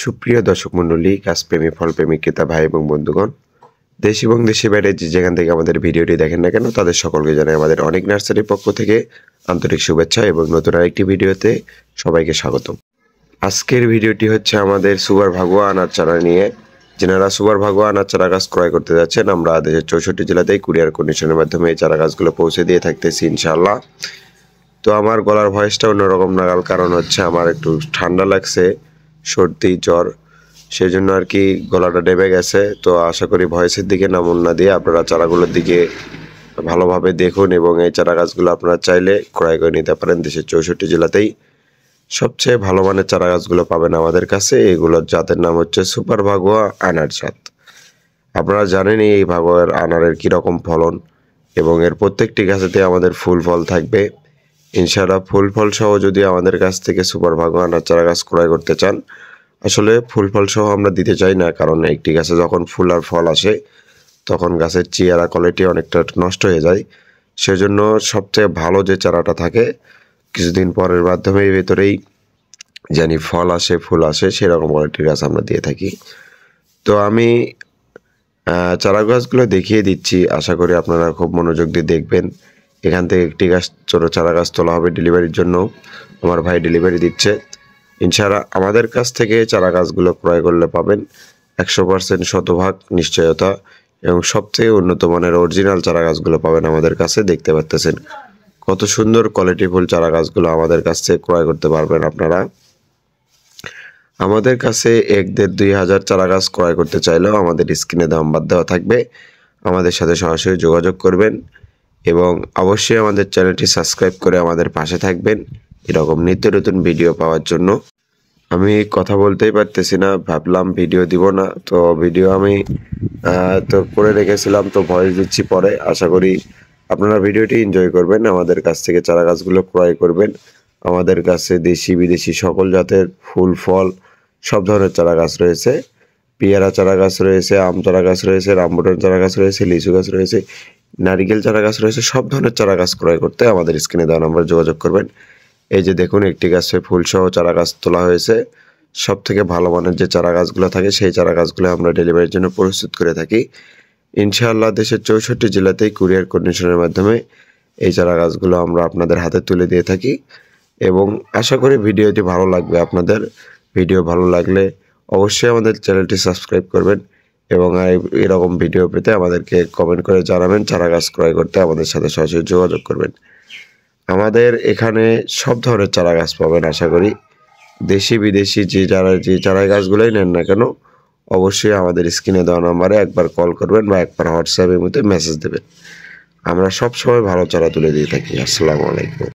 সুপ্রিয় দর্শক মণ্ডলী, গাছপ্রেমী ফলপ্রেমী ক্রেতা ভাই এবং বন্ধুগণ, দেশ এবং দেশের বাইরে যে যেখান থেকে আমাদের ভিডিওটি দেখেন না কেন তাদের সকলকে জানাই আমাদের অনেক নার্সারির পক্ষ থেকে আন্তরিক শুভেচ্ছা এবং নতুন আরেকটি ভিডিওতে সবাইকে স্বাগতম। আজকের ভিডিওটি হচ্ছে আমাদের সুপার ভাগুয়া আনার চারা নিয়ে। যারা সুপার ভাগুয়া আনার চারা গাছ ক্রয় করতে যাচ্ছেন, আমরা দেশের 64 জেলাতেই কুরিয়ার কন্ডিশনের মাধ্যমে এই চারা গাছগুলো পৌঁছে দিয়ে থাকতেছি ইনশাআল্লাহ। তো আমার গলার ভয়েসটা অন্যরকম নাগাল, কারণ হচ্ছে আমার একটু ঠান্ডা লাগছে, সর্দি জ্বর, সেই জন্য আর কি গলাটা ডেবে গেছে। তো আশা করি ভয়েসের দিকে নামুন না দিয়ে আপনারা চারাগুলোর দিকে ভালোভাবে দেখুন এবং এই চারা গাছগুলো আপনারা চাইলে ক্রয় করে নিতে পারেন। দেশের 64 জেলাতেই সবচেয়ে ভালো মানের চারা গাছগুলো পাবেন আমাদের কাছে। এগুলোর জাতের নাম হচ্ছে সুপার ভাগুয়া আনার জাত। আপনারা জানেনই এই ভাগুয়ার আনারের কীরকম ফলন, এবং এর প্রত্যেকটি গাছেতে আমাদের ফুল ফল থাকবে ইনশাআল্লাহ। ফুল ফল সহ যদি আমাদের কাছ থেকে সুপার ভাগুয়া আনার চারা গাছ ক্রয় করতে চান, আসলে ফুল ফল সহ আমরা দিতে চাই না, কারণ একটি গাছে যখন ফুল আর ফল আসে তখন গাছের চেহারা কোয়ালিটি অনেকটা নষ্ট হয়ে যায়। সেজন্য সবচেয়ে ভালো যে চারাটা থাকে কিছুদিন পরের মাধ্যমে এর ভেতরেই জানি ফল আসে ফুল আসে, সেরকম কোয়ালিটির গাছ আমরা দিয়ে থাকি। তো আমি চারা গাছগুলো দেখিয়ে দিচ্ছি, আশা করি আপনারা খুব মনোযোগ দিয়ে দেখবেন। এখান থেকে একটি গাছ ছোটো চারা গাছ তোলা হবে ডেলিভারির জন্য, আমার ভাই ডেলিভারি দিচ্ছে ইনশাআল্লাহ। আমাদের কাছ থেকে চারা গাছগুলো ক্রয় করলে পাবেন 100% শতভাগ নিশ্চয়তা, এবং সবচেয়ে উন্নত মানের অরিজিনাল চারা গাছগুলো পাবেন আমাদের কাছে। দেখতে পাচ্ছেন কত সুন্দর কোয়ালিটিফুল চারা গাছগুলো আমাদের কাছ থেকে ক্রয় করতে পারবেন আপনারা। আমাদের কাছে 1-2 হাজার চারা গাছ ক্রয় করতে চাইলেও আমাদের স্ক্রিনে নাম্বার দেওয়া থাকবে, আমাদের সাথে সরাসরি যোগাযোগ করবেন এবং অবশ্যই আমাদের চ্যানেলটি সাবস্ক্রাইব করে আমাদের পাশে থাকবেন এরকম নিত্য নতুন ভিডিও পাওয়ার জন্য। আমি কথা বলতেই পারতেছি না, ভাবলাম ভিডিও দিব না, তো ভিডিও আমি তো করে রেখেছিলাম, তো ভয়েস দিচ্ছি পরে। আশা করি আপনারা ভিডিওটি এনজয় করবেন, আমাদের কাছ থেকে চারা গাছগুলো ক্রয় করবেন। আমাদের কাছে দেশি বিদেশি সকল জাতের ফুল ফল সব ধরনের চারা গাছ রয়েছে। পেয়ারা চারা গাছ রয়েছে, আম চারা গাছ রয়েছে, রামবুটান চারা গাছ রয়েছে, লিচু গাছ রয়েছে, নারিকেল চারা গাছ রয়েছে। সব ধরনের চারা গাছ ক্রয় করতে আমাদের স্ক্রিনে দেওয়া নাম্বারে যোগাযোগ করবেন। এই যে দেখুন, একটি গাছে ফুলসহ চারা গাছ তোলা হয়েছে। সব থেকে ভালো মানের যে চারা গাছগুলো থাকে সেই চারা গাছগুলো আমরা ডেলিভারির জন্য প্রস্তুত করে থাকি ইনশাআল্লাহ। দেশের 64 জেলাতেই কুরিয়ার কন্ডিশনের মাধ্যমে এই চারা গাছগুলো আমরা আপনাদের হাতে তুলে দিয়ে থাকি, এবং আশা করি ভিডিওটি ভালো লাগবে আপনাদের। ভিডিও ভালো লাগলে অবশ্যই আমাদের চ্যানেলটি সাবস্ক্রাইব করবেন এবং এরকম ভিডিও পেতে আমাদেরকে কমেন্ট করে জানাবেন। চারা গাছ ক্রয় করতে আমাদের সাথে সরাসরি যোগাযোগ করবেন। আমাদের এখানে সব ধরনের চারা গাছ পাবেন আশা করি। দেশি বিদেশি যে চারা গাছগুলোই নেন না কেন, অবশ্যই আমাদের স্ক্রিনে দেওয়া নাম্বারে একবার কল করবেন বা একবার হোয়াটসঅ্যাপের মধ্যে মেসেজ দেবেন। আমরা সব সময় ভালো চারা তুলে দিয়ে থাকি। আসসালামু আলাইকুম।